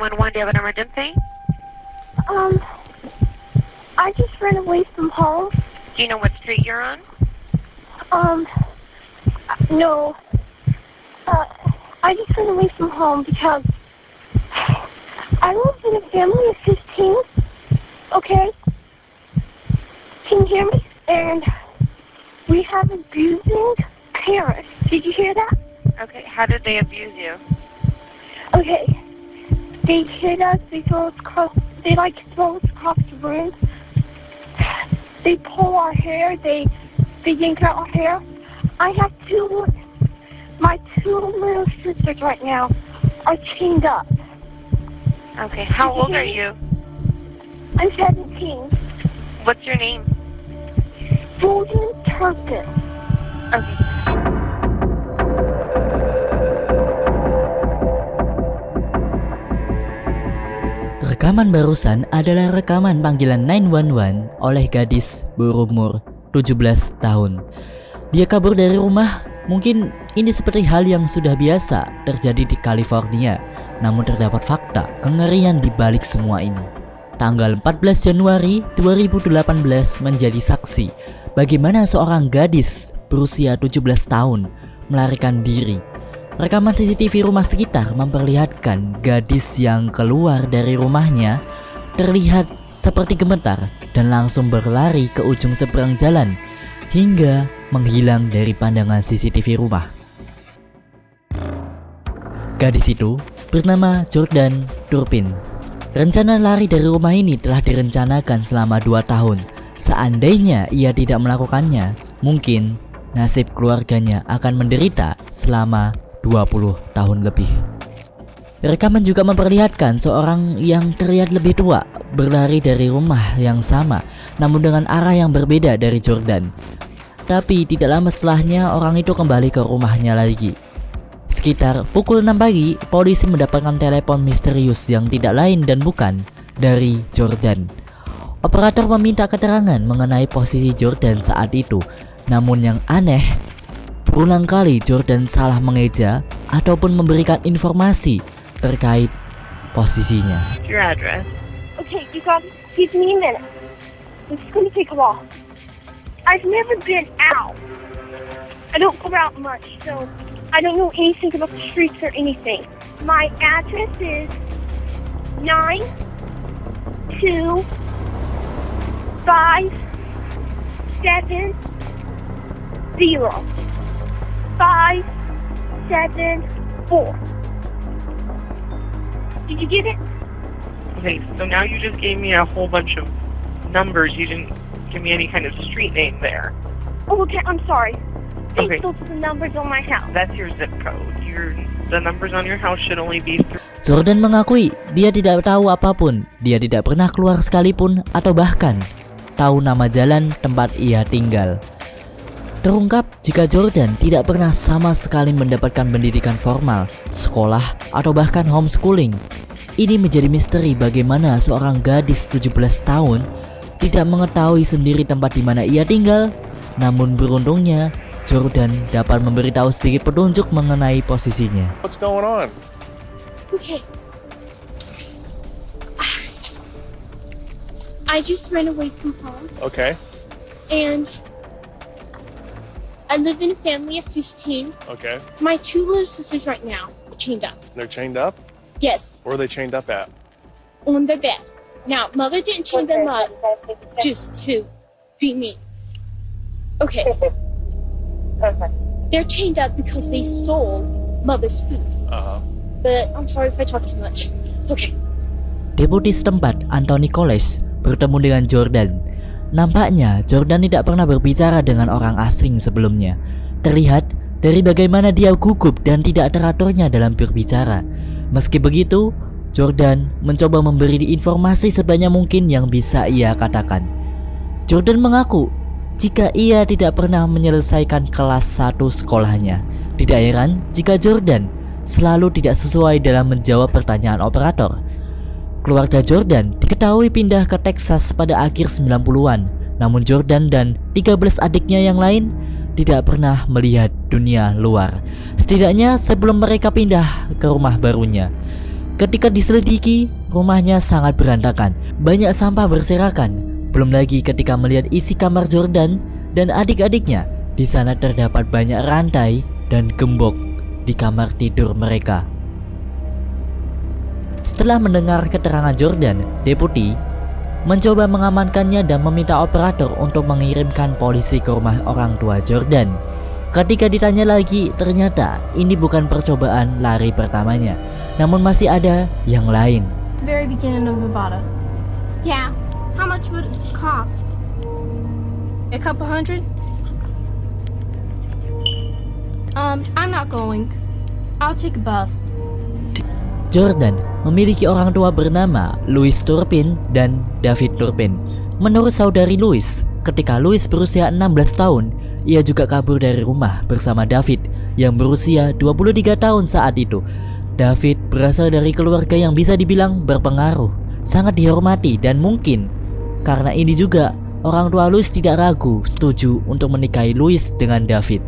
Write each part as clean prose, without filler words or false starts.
911, do you have an emergency? I just ran away from home. Do you know what street you're on? No. I just ran away from home because I live in a family of 15. Okay? Can you hear me? And we have abusing parents. Did you hear that? Okay, how did they abuse you? Okay. They hit us, they throw us across the room. They pull our hair, they yank out our hair. I have my two little sisters right now are chained up. Okay, how old are you? I'm 17. What's your name? Golden Turpin. Okay. Rekaman barusan adalah rekaman panggilan 911 oleh gadis berumur 17 tahun. Dia kabur dari rumah. Mungkin ini seperti hal yang sudah biasa terjadi di California. Namun terdapat fakta kengerian di balik semua ini. Tanggal 14 Januari 2018 menjadi saksi bagaimana seorang gadis berusia 17 tahun melarikan diri. Rekaman CCTV rumah sekitar memperlihatkan gadis yang keluar dari rumahnya terlihat seperti gemetar dan langsung berlari ke ujung seberang jalan hingga menghilang dari pandangan CCTV rumah. Gadis itu bernama Jordan Turpin. Rencana lari dari rumah ini telah direncanakan selama 2 tahun. Seandainya ia tidak melakukannya, mungkin nasib keluarganya akan menderita selama 20 tahun lebih. Rekaman juga memperlihatkan seorang yang terlihat lebih tua berlari dari rumah yang sama namun dengan arah yang berbeda dari Jordan. Tapi tidak lama setelahnya orang itu kembali ke rumahnya lagi. Sekitar pukul 6 pagi, polisi mendapatkan telepon misterius yang tidak lain dan bukan dari Jordan. Operator meminta keterangan mengenai posisi Jordan saat itu. Namun yang aneh, berulang kali Jordan salah mengeja ataupun memberikan informasi terkait posisinya. Your address. Okay, you guys, give me a minute. This is going to take a while. I've never been out. I don't go out much, so I don't know anything about the streets or anything. My address is 9257 574. Did you get it? Okay, so now you just gave me a whole bunch of numbers. You didn't give me any kind of street name there. Oh, okay, I'm sorry. Okay. Those are the numbers on my house. That's your zip code. The numbers on your house should only be Jordan mengakui dia tidak tahu apapun. Dia tidak pernah keluar sekalipun atau bahkan tahu nama jalan tempat ia tinggal. Terungkap jika Jordan tidak pernah sama sekali mendapatkan pendidikan formal, sekolah, atau bahkan homeschooling. Ini menjadi misteri bagaimana seorang gadis 17 tahun tidak mengetahui sendiri tempat di mana ia tinggal. Namun beruntungnya, Jordan dapat memberitahu sedikit petunjuk mengenai posisinya. What's going on? Okay. I just ran away from home. Okay. And I live in a family of 15. Okay. My two little sisters right now are chained up. They're chained up? Yes, Where are they chained up at? on their bed. Now, mother didn't chain them up just to be mean. Okay. They're chained up because they stole mother's food. But I'm sorry if I talk too much. Okay. Deputi setempat Anthony Coles bertemu dengan Jordan. Nampaknya Jordan tidak pernah berbicara dengan orang asing sebelumnya. Terlihat dari bagaimana dia gugup dan tidak teraturnya dalam berbicara. Meski begitu, Jordan mencoba memberi informasi sebanyak mungkin yang bisa ia katakan. Jordan mengaku jika ia tidak pernah menyelesaikan kelas 1 sekolahnya. Tidak heran jika Jordan selalu tidak sesuai dalam menjawab pertanyaan operator. Keluarga Jordan diketahui pindah ke Texas pada akhir 90-an. Namun Jordan dan 13 adiknya yang lain tidak pernah melihat dunia luar. Setidaknya sebelum mereka pindah ke rumah barunya. Ketika diselidiki, rumahnya sangat berantakan, banyak sampah berserakan. Belum lagi ketika melihat isi kamar Jordan dan adik-adiknya, di sana terdapat banyak rantai dan gembok di kamar tidur mereka. Setelah mendengar keterangan Jordan, deputi mencoba mengamankannya dan meminta operator untuk mengirimkan polisi ke rumah orang tua Jordan. Ketika ditanya lagi, ternyata ini bukan percobaan lari pertamanya, namun masih ada yang lain. The very beginning of Nevada. Yeah. How much would it cost? A couple hundred? I'm not going. I'll take a bus. Jordan memiliki orang tua bernama Louis Turpin dan David Turpin. Menurut saudari Louis, ketika Louis berusia 16 tahun, ia juga kabur dari rumah bersama David yang berusia 23 tahun saat itu. David berasal dari keluarga yang bisa dibilang berpengaruh, sangat dihormati, dan mungkin karena ini juga orang tua Louis tidak ragu setuju untuk menikahi Louis dengan David.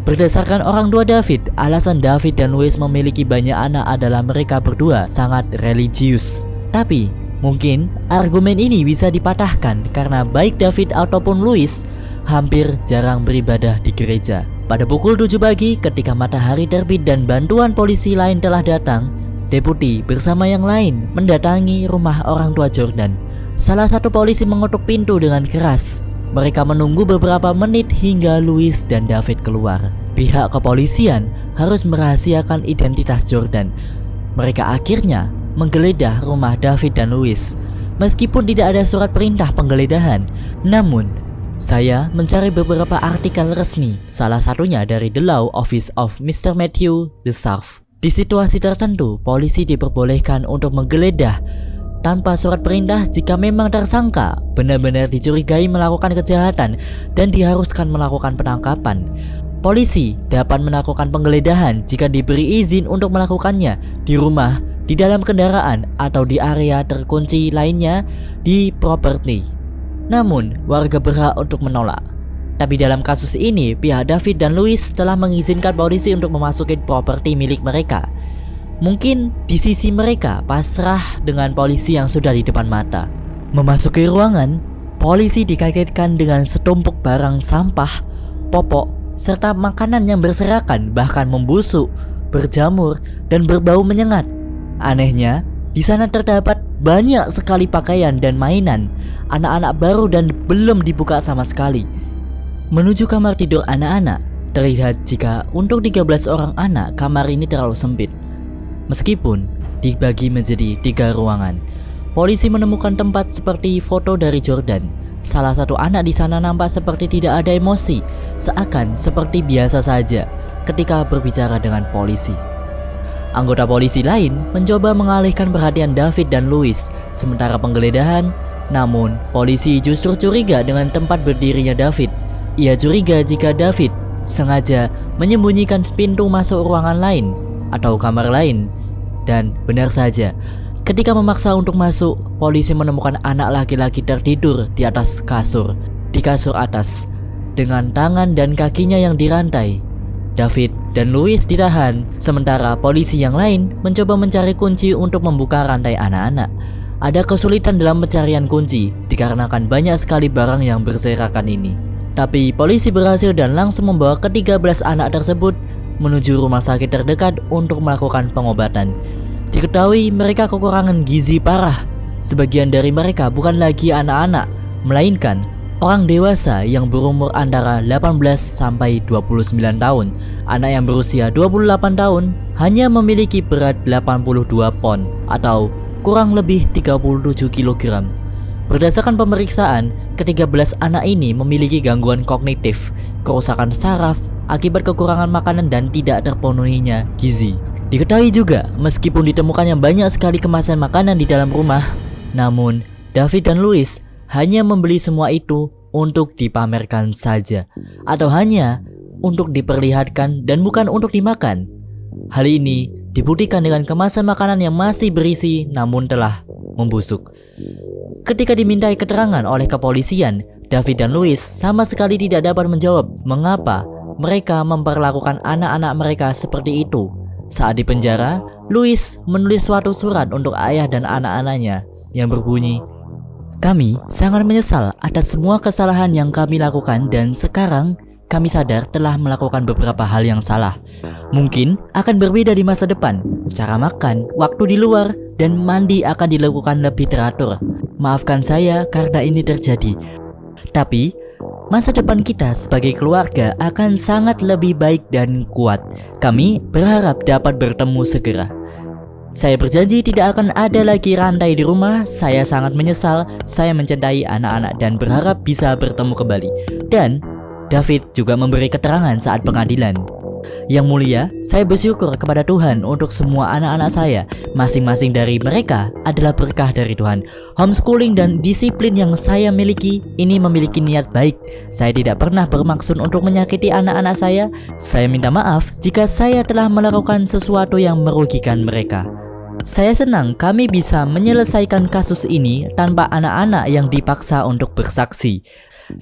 Berdasarkan orang tua David, alasan David dan Louis memiliki banyak anak adalah mereka berdua sangat religius. Tapi mungkin argumen ini bisa dipatahkan karena baik David ataupun Louis hampir jarang beribadah di gereja. Pada pukul 7 pagi ketika matahari terbit dan bantuan polisi lain telah datang, deputi bersama yang lain mendatangi rumah orang tua Jordan. Salah satu polisi mengetuk pintu dengan keras. Mereka menunggu beberapa menit hingga Louis dan David keluar. Pihak kepolisian harus merahasiakan identitas Jordan. Mereka akhirnya menggeledah rumah David dan Louis. Meskipun tidak ada surat perintah penggeledahan, namun saya mencari beberapa artikel resmi, salah satunya dari The Law Office of Mr. Matthew DeSarf. Di situasi tertentu, polisi diperbolehkan untuk menggeledah tanpa surat perintah jika memang tersangka benar-benar dicurigai melakukan kejahatan dan diharuskan melakukan penangkapan. Polisi dapat melakukan penggeledahan jika diberi izin untuk melakukannya di rumah, di dalam kendaraan, atau di area terkunci lainnya di properti. Namun, warga berhak untuk menolak. Tapi dalam kasus ini, pihak David dan Louis telah mengizinkan polisi untuk memasuki properti milik mereka. Mungkin di sisi mereka pasrah dengan polisi yang sudah di depan mata. Memasuki ruangan, polisi dikagetkan dengan setumpuk barang sampah, popok, serta makanan yang berserakan, bahkan membusuk, berjamur, dan berbau menyengat. Anehnya, di sana terdapat banyak sekali pakaian dan mainan anak-anak baru dan belum dibuka sama sekali. Menuju kamar tidur anak-anak, terlihat jika untuk 13 orang anak kamar ini terlalu sempit. Meskipun dibagi menjadi 3 ruangan, polisi menemukan tempat seperti foto dari Jordan. Salah satu anak di sana nampak seperti tidak ada emosi, seakan seperti biasa saja ketika berbicara dengan polisi. Anggota polisi lain mencoba mengalihkan perhatian David dan Louis sementara penggeledahan, namun polisi justru curiga dengan tempat berdirinya David. Ia curiga jika David sengaja menyembunyikan pintu masuk ruangan lain atau kamar lain. Dan benar saja, ketika memaksa untuk masuk, polisi menemukan anak laki-laki tertidur di atas kasur, di kasur atas, dengan tangan dan kakinya yang dirantai. David dan Louis ditahan, sementara polisi yang lain mencoba mencari kunci untuk membuka rantai anak-anak. Ada kesulitan dalam pencarian kunci dikarenakan banyak sekali barang yang berserakan ini. Tapi polisi berhasil dan langsung membawa ke-13 anak tersebut menuju rumah sakit terdekat untuk melakukan pengobatan. Diketahui mereka kekurangan gizi parah. Sebagian dari mereka bukan lagi anak-anak, melainkan orang dewasa yang berumur antara 18 sampai 29 tahun. Anak yang berusia 28 tahun hanya memiliki berat 82 pon atau kurang lebih 37 kg. Berdasarkan pemeriksaan, ke-13 anak ini memiliki gangguan kognitif, kerusakan saraf akibat kekurangan makanan dan tidak terpenuhinya gizi. Diketahui juga, meskipun ditemukannya banyak sekali kemasan makanan di dalam rumah, namun David dan Louis hanya membeli semua itu untuk dipamerkan saja, atau hanya untuk diperlihatkan dan bukan untuk dimakan. Hal ini dibuktikan dengan kemasan makanan yang masih berisi namun telah membusuk. Ketika dimintai keterangan oleh kepolisian, David dan Louis sama sekali tidak dapat menjawab mengapa mereka memperlakukan anak-anak mereka seperti itu. Saat di penjara, Louis menulis suatu surat untuk ayah dan anak-anaknya yang berbunyi, "Kami sangat menyesal atas semua kesalahan yang kami lakukan dan sekarang kami sadar telah melakukan beberapa hal yang salah. Mungkin akan berbeda di masa depan. Cara makan, waktu di luar, dan mandi akan dilakukan lebih teratur. Maafkan saya karena ini terjadi. Tapi, masa depan kita sebagai keluarga akan sangat lebih baik dan kuat. Kami berharap dapat bertemu segera. Saya berjanji tidak akan ada lagi rantai di rumah. Saya sangat menyesal. Saya mencintai anak-anak dan berharap bisa bertemu kembali." Dan David juga memberi keterangan saat pengadilan. "Yang mulia, saya bersyukur kepada Tuhan untuk semua anak-anak saya. Masing-masing dari mereka adalah berkah dari Tuhan. Homeschooling dan disiplin yang saya miliki ini memiliki niat baik. Saya tidak pernah bermaksud untuk menyakiti anak-anak saya. Saya minta maaf jika saya telah melakukan sesuatu yang merugikan mereka. Saya senang kami bisa menyelesaikan kasus ini tanpa anak-anak yang dipaksa untuk bersaksi.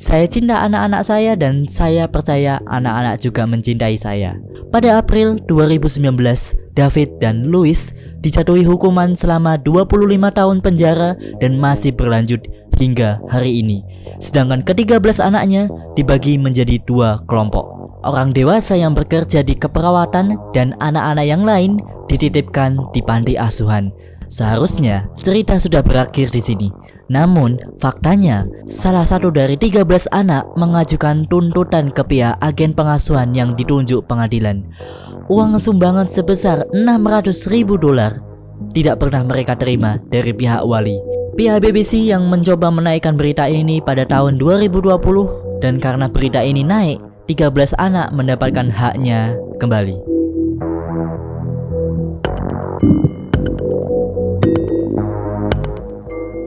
Saya cinta anak-anak saya dan saya percaya anak-anak juga mencintai saya." Pada April 2019, David dan Louis dijatuhi hukuman selama 25 tahun penjara dan masih berlanjut hingga hari ini. Sedangkan ke-13 anaknya dibagi menjadi 2 kelompok. Orang dewasa yang bekerja di keperawatan dan anak-anak yang lain dititipkan di panti asuhan. Seharusnya cerita sudah berakhir di sini. Namun, faktanya salah satu dari 13 anak mengajukan tuntutan ke pihak agen pengasuhan yang ditunjuk pengadilan. Uang sumbangan sebesar $600.000 tidak pernah mereka terima dari pihak wali. Pihak BBC yang mencoba menaikkan berita ini pada tahun 2020 dan karena berita ini naik, 13 anak mendapatkan haknya kembali.